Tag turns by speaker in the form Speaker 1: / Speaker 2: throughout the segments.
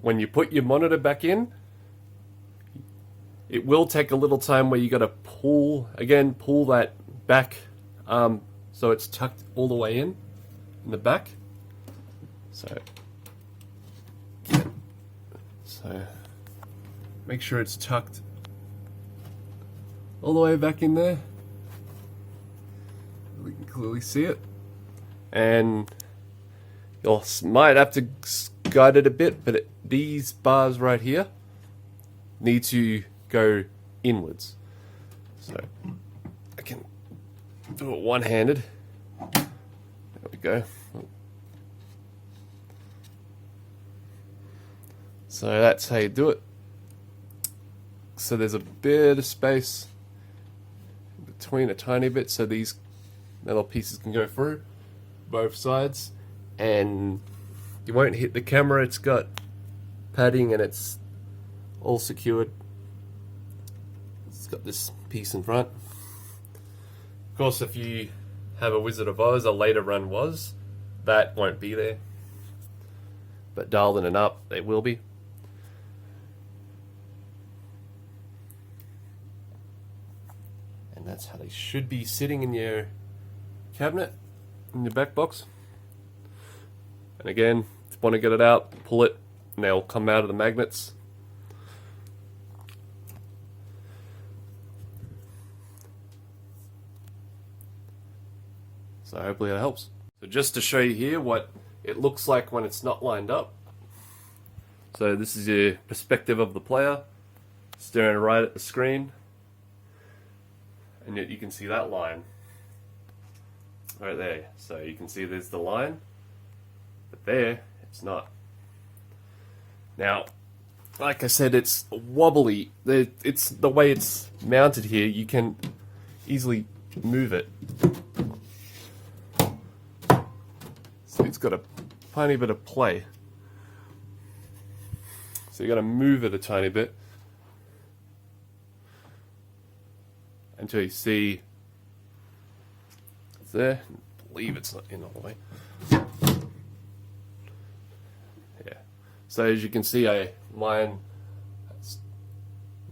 Speaker 1: when you put your monitor back in, it will take a little time where you got to pull that back, so it's tucked all the way in the back. So make sure it's tucked all the way back in there. We can clearly see it, and you might have to guide it a bit, but these bars right here need to go inwards. So I can do it one-handed. There we go. So that's how you do it. So there's a bit of space between, a tiny bit, so these metal pieces can go through both sides, and you won't hit the camera. It's got padding and it's all secured. It's got this piece in front. Of course, if you have a Wizard of Oz, a later run was, that won't be there. But dialed in and up, they will be. And that's how they should be sitting in your cabinet, in your back box. And again, if you want to get it out, pull it, and they'll come out of the magnets. So hopefully that helps. So just to show you here what it looks like when it's not lined up. So this is your perspective of the player, staring right at the screen. And yet you can see that line right there. So you can see there's the line, but there it's not. Now, like I said, it's wobbly. It's the way it's mounted here. You can easily move it. So it's got a tiny bit of play. So you got to move it a tiny bit until you see it's there. I believe it's not in all the way. Yeah. So as you can see, I might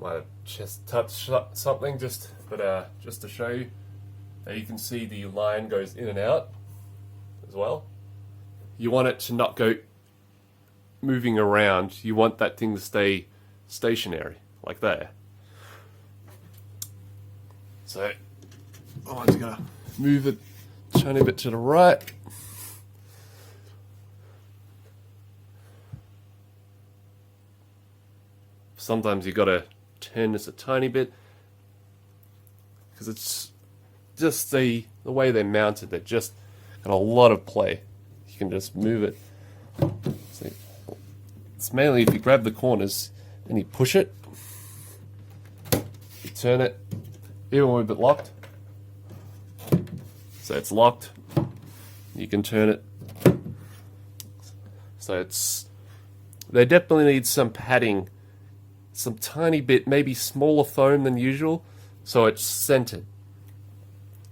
Speaker 1: have just touched something, just to show you. Now you can see the line goes in and out as well. You want it to not go moving around. You want that thing to stay stationary, like that. So, I'm just gonna move it a tiny bit to the right. Sometimes you gotta turn this a tiny bit because it's just the way they're mounted. They're just got a lot of play. You can just move it. See, it's mainly if you grab the corners and you push it, you turn it. Even with it locked, so it's locked, you can turn it. So they definitely need some padding, some tiny bit, maybe smaller foam than usual, so it's centered.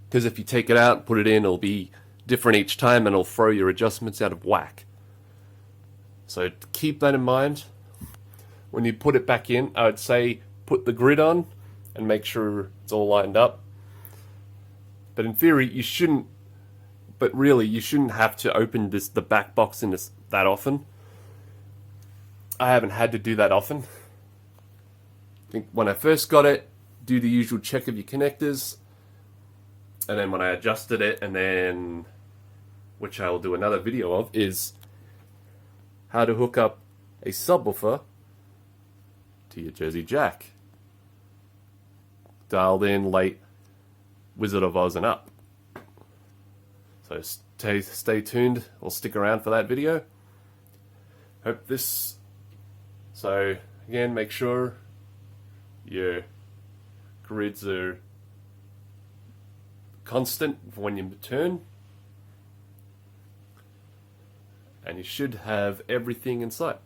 Speaker 1: Because if you take it out and put it in, it'll be different each time and it'll throw your adjustments out of whack. So keep that in mind. When you put it back in, I would say put the grid on and make sure it's all lined up. But in theory, you shouldn't. But really, you shouldn't have to open the back box in this that often. I haven't had to do that often. I think when I first got it, do the usual check of your connectors, and then when I adjusted it, and then, which I will do another video of, is how to hook up a subwoofer to your Jersey Jack. Dialed in late Wizard of Oz and up. So stay tuned, or stick around for that video. Hope this. So again, make sure your grids are constant when you turn, and you should have everything in sight.